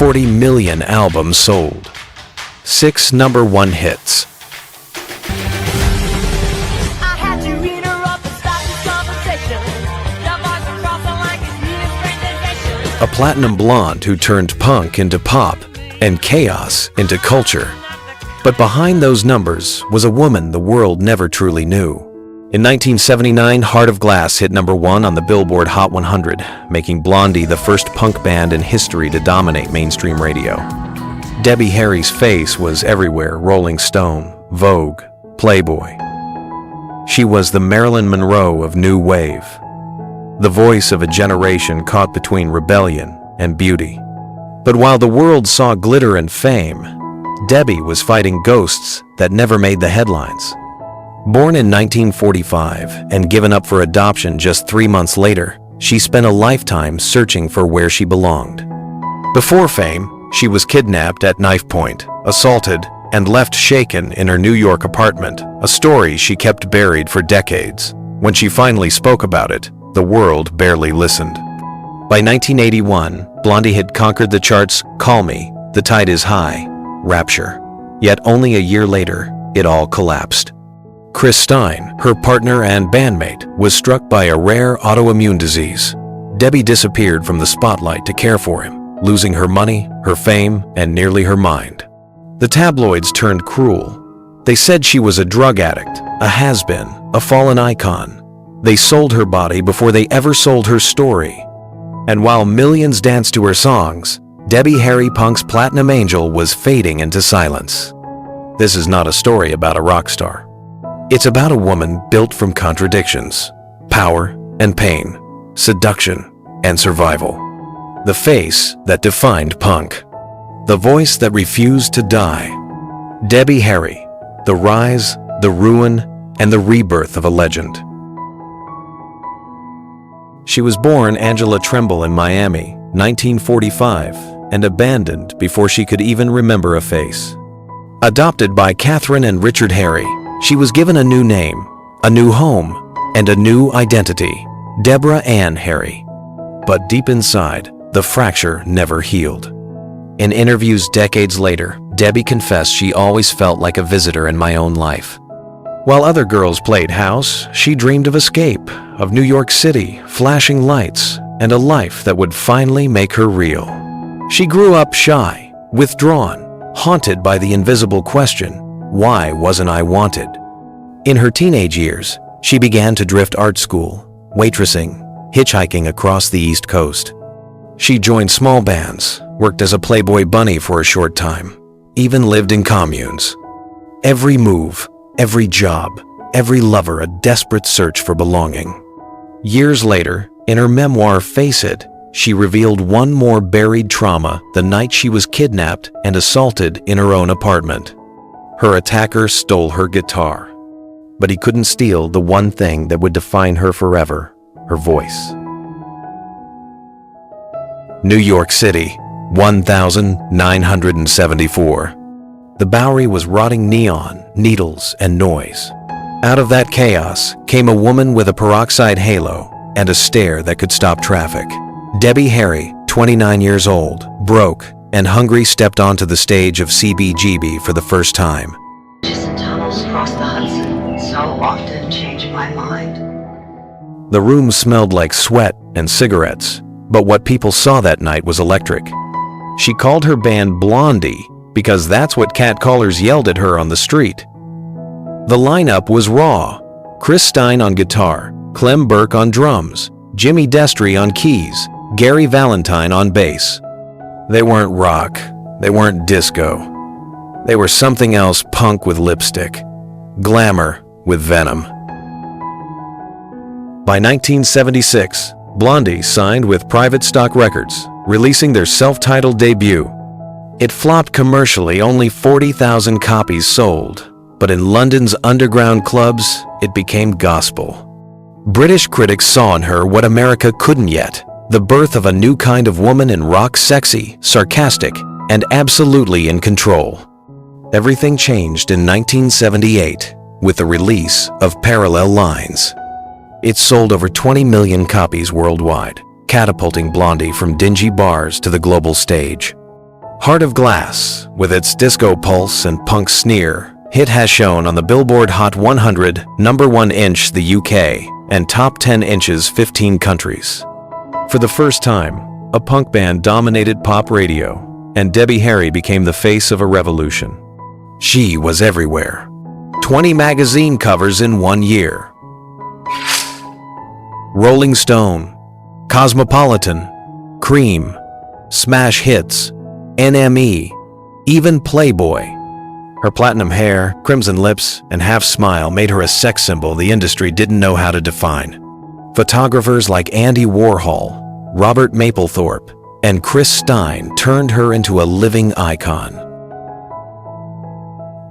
40 million albums sold. 6 number 1 hits. I had to interrupt and stop this conversation. Your voice across the line gives me a strange sensation. A platinum blonde who turned punk into pop and chaos into culture. But behind those numbers was a woman the world never truly knew. In 1979, Heart of Glass hit number 1 on the Billboard Hot 100, making Blondie the first punk band in history to dominate mainstream radio. Debbie Harry's face was everywhere: Rolling Stone, Vogue, Playboy. She was the Marilyn Monroe of new wave, the voice of a generation caught between rebellion and beauty. But while the world saw glitter and fame, Debbie was fighting ghosts that never made the headlines. Born in 1945 and given up for adoption just 3 months later, she spent a lifetime searching for where she belonged. Before fame, she was kidnapped at knife point, assaulted, and left shaken in her New York apartment, a story she kept buried for decades. When she finally spoke about it, the world barely listened. By 1981, Blondie had conquered the charts Call Me, The Tide Is High, Rapture. Yet only a year later, it all collapsed. Chris Stein, her partner and bandmate, was struck by a rare autoimmune disease. Debbie disappeared from the spotlight to care for him, losing her money, her fame, and nearly her mind. The tabloids turned cruel. They said she was a drug addict, a has-been, a fallen icon. They sold her body before they ever sold her story. And while millions danced to her songs, Debbie Harry Punk's Platinum Angel was fading into silence. This is not a story about a rock star. It's about a woman built from contradictions, power and pain, seduction and survival. The face that defined punk. The voice that refused to die. Debbie Harry, the rise, the ruin, and the rebirth of a legend. She was born Angela Tremble in Miami, 1945, and abandoned before she could even remember a face. Adopted by Catherine and Richard Harry, she was given a new name, a new home, and a new identity, Deborah Ann Harry. But deep inside, the fracture never healed. In interviews decades later, Debbie confessed she always felt like a visitor in my own life. While other girls played house, she dreamed of escape, of New York City, flashing lights, and a life that would finally make her real. She grew up shy, withdrawn, haunted by the invisible question, why wasn't I wanted? In her teenage years, she began to drift art school, waitressing, hitchhiking across the East Coast. She joined small bands, worked as a Playboy bunny for a short time, even lived in communes. Every move, every job, every lover a desperate search for belonging. Years later, in her memoir Face It, she revealed one more buried trauma the night she was kidnapped and assaulted in her own apartment. Her attacker stole her guitar, but he couldn't steal the one thing that would define her forever, her voice. New York City, 1974. The Bowery was rotting neon, needles, and noise. Out of that chaos came a woman with a peroxide halo and a stare that could stop traffic. Debbie Harry, 29 years old, broke, and hungry, stepped onto the stage of CBGB for the first time. Just tunnels across the Hudson so often change my mind. The room smelled like sweat and cigarettes, but what people saw that night was electric. She called her band Blondie because that's what catcallers yelled at her on the street. The lineup was raw: Chris Stein on guitar, Clem Burke on drums, Jimmy Destry on keys, Gary Valentine on bass. They weren't rock, they weren't disco. They were something else: punk with lipstick, glamour with venom. By 1976, Blondie signed with Private Stock Records, releasing their self-titled debut. It flopped commercially, only 40,000 copies sold, but in London's underground clubs, it became gospel. British critics saw in her what America couldn't yet: the birth of a new kind of woman in rock, sexy, sarcastic, and absolutely in control. Everything changed in 1978 with the release of Parallel Lines. It sold over 20 million copies worldwide, catapulting Blondie from dingy bars to the global stage. Heart of Glass, with its disco pulse and punk sneer, hit has shown on the Billboard Hot 100, number 1 inch the UK, and top 10 inches 15 countries. For the first time, a punk band dominated pop radio, and Debbie Harry became the face of a revolution. She was everywhere. 20 magazine covers in 1 year. Rolling Stone, Cosmopolitan, Cream, Smash Hits, NME, even Playboy. Her platinum hair, crimson lips, and half-smile made her a sex symbol the industry didn't know how to define. Photographers like Andy Warhol, Robert Mapplethorpe, and Chris Stein turned her into a living icon.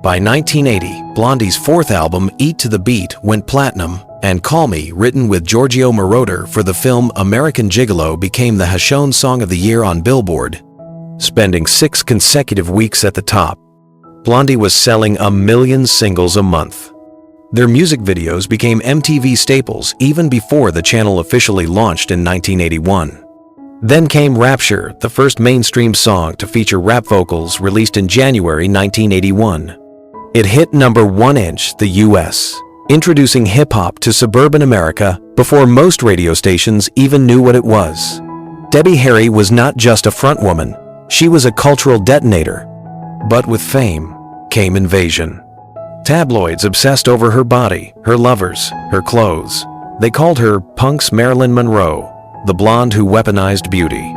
By 1980, Blondie's fourth album, Eat to the Beat, went platinum, and Call Me, written with Giorgio Moroder for the film American Gigolo, became the Hashon Song of the Year on Billboard. Spending 6 consecutive weeks at the top, Blondie was selling 1 million singles a month. Their music videos became MTV staples even before the channel officially launched in 1981. Then came Rapture, the first mainstream song to feature rap vocals, released in January 1981. It hit number 1 inch the US, introducing hip-hop to suburban America before most radio stations even knew what it was. Debbie Harry was not just a frontwoman, she was a cultural detonator. But with fame came invasion. Tabloids obsessed over her body, her lovers, her clothes. They called her punk's Marilyn Monroe, the blonde who weaponized beauty.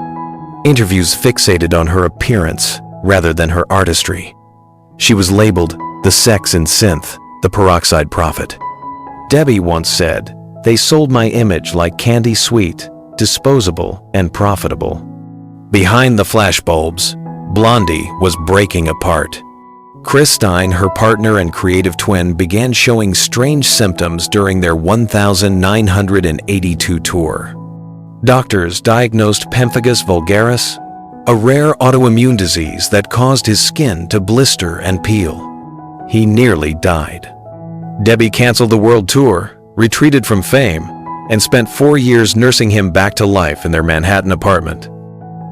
Interviews fixated on her appearance rather than her artistry. She was labeled the sex and synth, the peroxide prophet. Debbie once said, "They sold my image like candy sweet, disposable, and profitable." Behind the flashbulbs, Blondie was breaking apart. Chris Stein, her partner and creative twin, began showing strange symptoms during their 1982 tour. Doctors diagnosed pemphigus vulgaris, a rare autoimmune disease that caused his skin to blister and peel. He nearly died. Debbie canceled the world tour, retreated from fame, and spent 4 years nursing him back to life in their Manhattan apartment.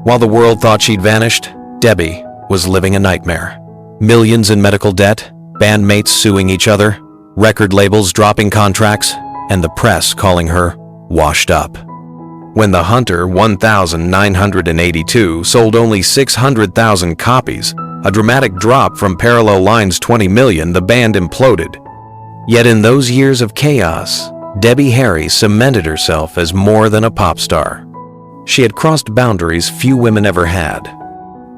While the world thought she'd vanished, Debbie was living a nightmare. Millions in medical debt, bandmates suing each other, record labels dropping contracts, and the press calling her washed up. When the Hunter 1982 sold only 600,000 copies, a dramatic drop from Parallel Lines' 20 million, the band imploded. Yet in those years of chaos, Debbie Harry cemented herself as more than a pop star. She had crossed boundaries few women ever had.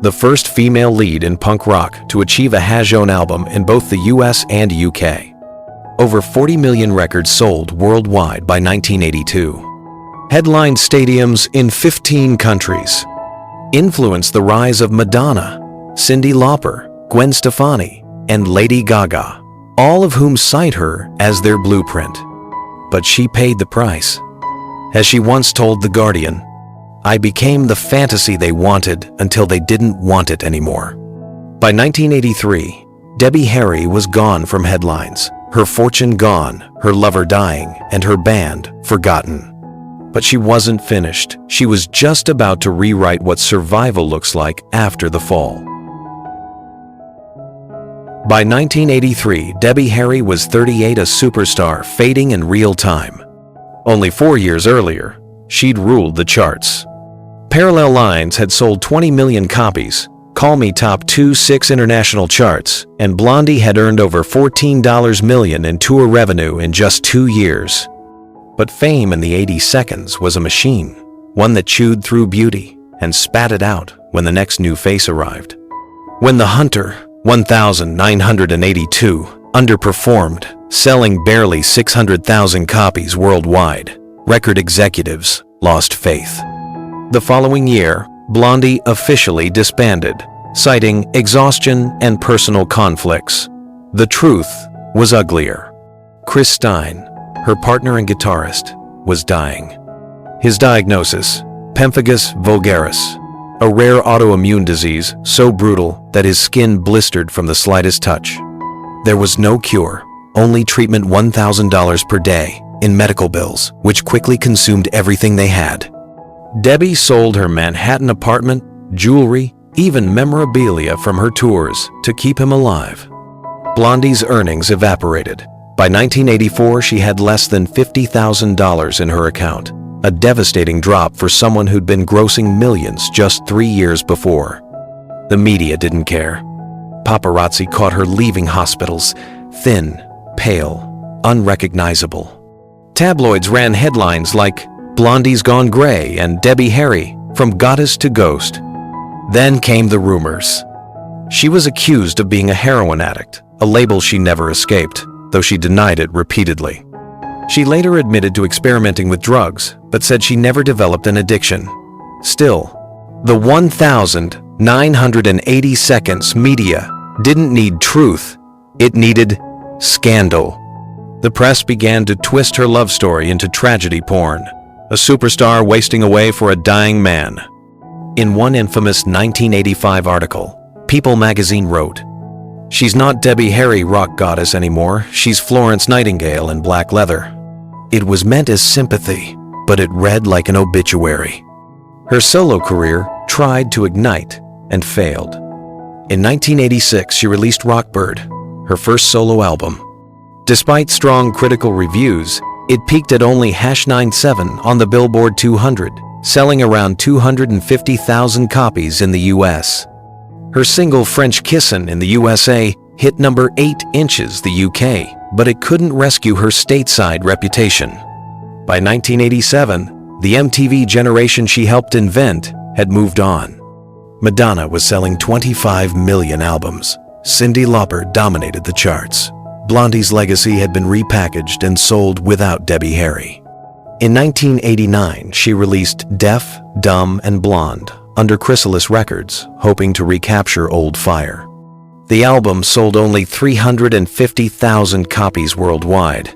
The first female lead in punk rock to achieve a Hashon album in both the US and UK. Over 40 million records sold worldwide by 1982. Headlined stadiums in 15 countries. Influenced the rise of Madonna, Cyndi Lauper, Gwen Stefani, and Lady Gaga, all of whom cite her as their blueprint. But she paid the price. As she once told The Guardian, "I became the fantasy they wanted until they didn't want it anymore." By 1983, Debbie Harry was gone from headlines, her fortune gone, her lover dying, and her band forgotten. But she wasn't finished. She was just about to rewrite what survival looks like after the fall. By 1983, Debbie Harry was 38, a superstar fading in real time. Only 4 years earlier, she'd ruled the charts. Parallel Lines had sold 20 million copies, Call Me topped 6 international charts, and Blondie had earned over $14 million in tour revenue in just 2 years. But fame in the 80 seconds was a machine, one that chewed through beauty and spat it out when the next new face arrived. When the Hunter 1982 underperformed, selling barely 600,000 copies worldwide, record executives lost faith. The following year, Blondie officially disbanded, citing exhaustion and personal conflicts. The truth was uglier. Chris Stein, her partner and guitarist, was dying. His diagnosis, pemphigus vulgaris, a rare autoimmune disease so brutal that his skin blistered from the slightest touch. There was no cure, only treatment, $1,000 per day in medical bills, which quickly consumed everything they had. Debbie sold her Manhattan apartment, jewelry, even memorabilia from her tours to keep him alive. Blondie's earnings evaporated. By 1984, she had less than $50,000 in her account, a devastating drop for someone who'd been grossing millions just 3 years before. The media didn't care. Paparazzi caught her leaving hospitals, thin, pale, unrecognizable. Tabloids ran headlines like "Blondie's Gone Gray" and "Debbie Harry, from Goddess to Ghost." Then came the rumors. She was accused of being a heroin addict, a label she never escaped, though she denied it repeatedly. She later admitted to experimenting with drugs, but said she never developed an addiction. Still, the 1,980 seconds media didn't need truth, it needed scandal. The press began to twist her love story into tragedy porn, a superstar wasting away for a dying man. In one infamous 1985 article, People magazine wrote, "She's not Debbie Harry rock goddess anymore, she's Florence Nightingale in black leather." It was meant as sympathy, but it read like an obituary. Her solo career tried to ignite and failed. In 1986, she released Rockbird, her first solo album. Despite strong critical reviews, it peaked at only #97 on the Billboard 200, selling around 250,000 copies in the US. Her single French Kissin' in the USA hit number 8 inches the UK, but it couldn't rescue her stateside reputation. By 1987, the MTV generation she helped invent had moved on. Madonna was selling 25 million albums. Cyndi Lauper dominated the charts. Blondie's legacy had been repackaged and sold without Debbie Harry. In 1989, she released Deaf, Dumb, and Blonde under Chrysalis Records, hoping to recapture old fire. The album sold only 350,000 copies worldwide.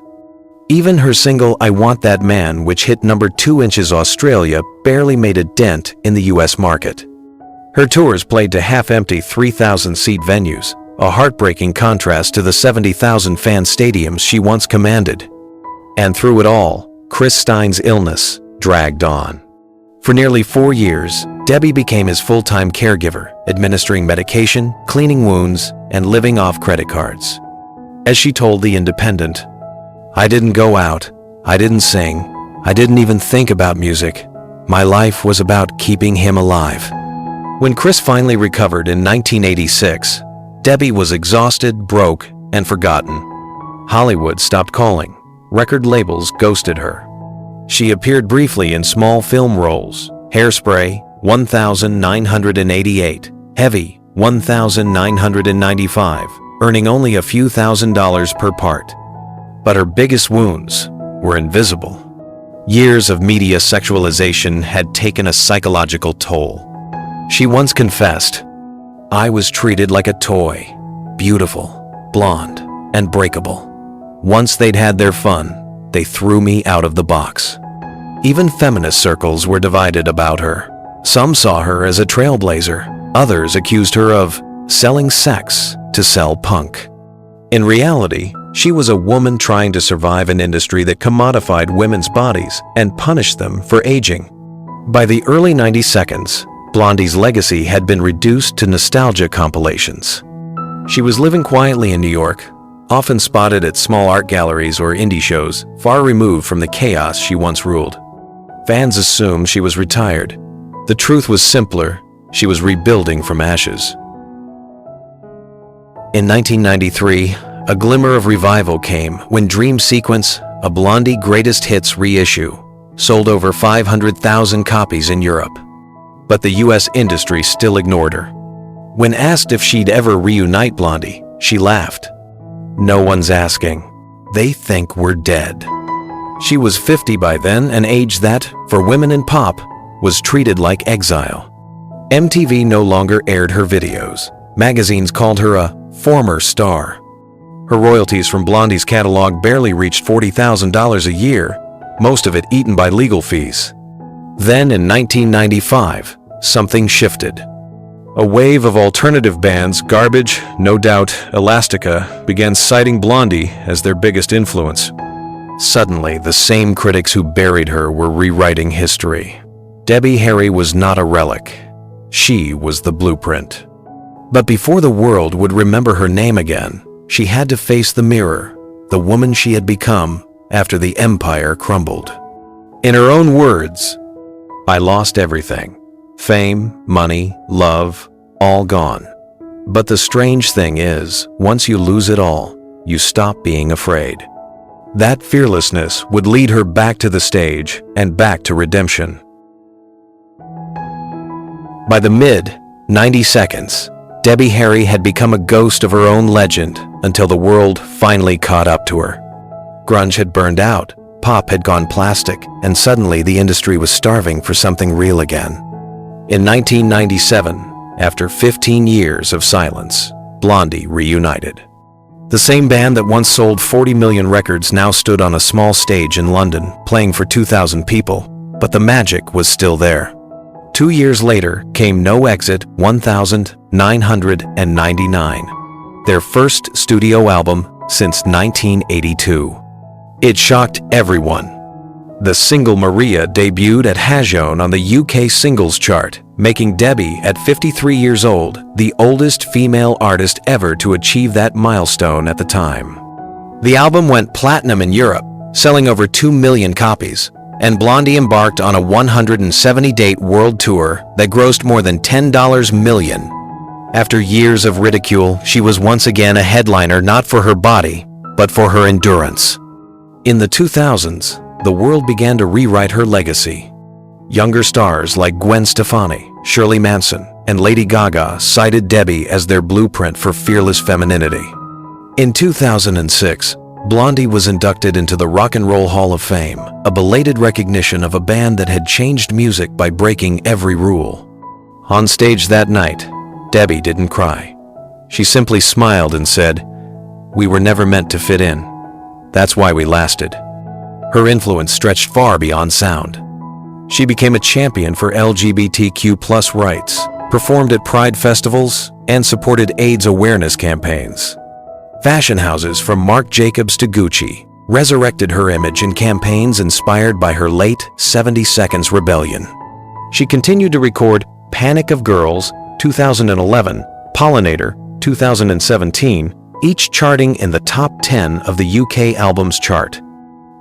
Even her single I Want That Man, which hit number 2 inches Australia, barely made a dent in the US market. Her tours played to half-empty 3,000-seat venues, a heartbreaking contrast to the 70,000 fan stadiums she once commanded. And through it all, Chris Stein's illness dragged on. For nearly 4 years, Debbie became his full-time caregiver, administering medication, cleaning wounds, and living off credit cards. As she told The Independent, "I didn't go out, I didn't sing, I didn't even think about music. My life was about keeping him alive." When Chris finally recovered in 1986, Debbie was exhausted, broke, and forgotten. Hollywood stopped calling. Record labels ghosted her. She appeared briefly in small film roles: Hairspray, 1,988, Heavy, 1,995, earning only a few $1,000s per part. But her biggest wounds were invisible. Years of media sexualization had taken a psychological toll. She once confessed, "I was treated like a toy, beautiful, blonde, and breakable. Once they'd had their fun, they threw me out of the box." Even feminist circles were divided about her. Some saw her as a trailblazer. Others accused her of selling sex to sell punk. In reality, she was a woman trying to survive an industry that commodified women's bodies and punished them for aging. By the early 90s, Blondie's legacy had been reduced to nostalgia compilations. She was living quietly in New York, often spotted at small art galleries or indie shows, far removed from the chaos she once ruled. Fans assumed she was retired. The truth was simpler: she was rebuilding from ashes. In 1993, a glimmer of revival came when Dream Sequence, a Blondie Greatest Hits reissue, sold over 500,000 copies in Europe. But the US industry still ignored her. When asked if she'd ever reunite Blondie, she laughed. "No one's asking. They think we're dead." She was 50 by then, an age that, for women in pop, was treated like exile. MTV no longer aired her videos. Magazines called her a former star. Her royalties from Blondie's catalog barely reached $40,000 a year, most of it eaten by legal fees. Then in 1995, something shifted. A wave of alternative bands, Garbage, No Doubt, Elastica, began citing Blondie as their biggest influence. Suddenly, the same critics who buried her were rewriting history. Debbie Harry was not a relic. She was the blueprint. But before the world would remember her name again, she had to face the mirror, the woman she had become after the empire crumbled. In her own words, "I lost everything. Fame, money, love, all gone. But the strange thing is, once you lose it all, you stop being afraid." That fearlessness would lead her back to the stage and back to redemption. By the mid-90s, Debbie Harry had become a ghost of her own legend until the world finally caught up to her. Grunge had burned out, pop had gone plastic, and suddenly the industry was starving for something real again. In 1997, after 15 years of silence, Blondie reunited. The same band that once sold 40 million records now stood on a small stage in London, playing for 2,000 people, but the magic was still there. 2 years later came No Exit 1999, their first studio album since 1982. It shocked everyone. The single Maria debuted at Hajone on the UK singles chart, making Debbie, at 53 years old, the oldest female artist ever to achieve that milestone at the time. The album went platinum in Europe, selling over 2 million copies, and Blondie embarked on a 170-date world tour that grossed more than $10 million. After years of ridicule, she was once again a headliner not for her body, but for her endurance. In the 2000s, the world began to rewrite her legacy. Younger stars like Gwen Stefani, Shirley Manson, and Lady Gaga cited Debbie as their blueprint for fearless femininity. In 2006, Blondie was inducted into the Rock and Roll Hall of Fame, a belated recognition of a band that had changed music by breaking every rule. On stage that night, Debbie didn't cry. She simply smiled and said, "We were never meant to fit in. That's why we lasted." Her influence stretched far beyond sound. She became a champion for LGBTQ+ rights, performed at Pride festivals, and supported AIDS awareness campaigns. Fashion houses from Marc Jacobs to Gucci resurrected her image in campaigns inspired by her late 70 Seconds rebellion. She continued to record Panic of Girls 2011, Pollinator 2017, each charting in the top 10 of the UK albums chart.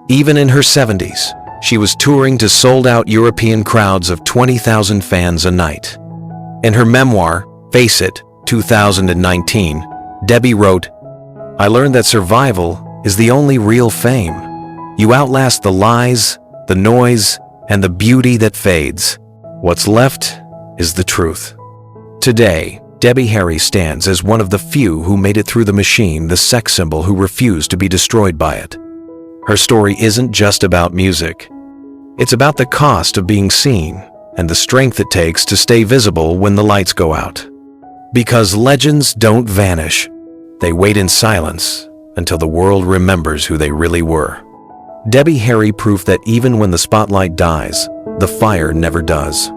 Even in her 70s, she was touring to sold-out European crowds of 20,000 fans a night. In her memoir, Face It, 2019, Debbie wrote, "I learned that survival is the only real fame. You outlast the lies, the noise, and the beauty that fades. What's left is the truth." Today, Debbie Harry stands as one of the few who made it through the machine, the sex symbol who refused to be destroyed by it. Her story isn't just about music. It's about the cost of being seen and the strength it takes to stay visible when the lights go out. Because legends don't vanish. They wait in silence until the world remembers who they really were. Debbie Harry proof that even when the spotlight dies, the fire never does.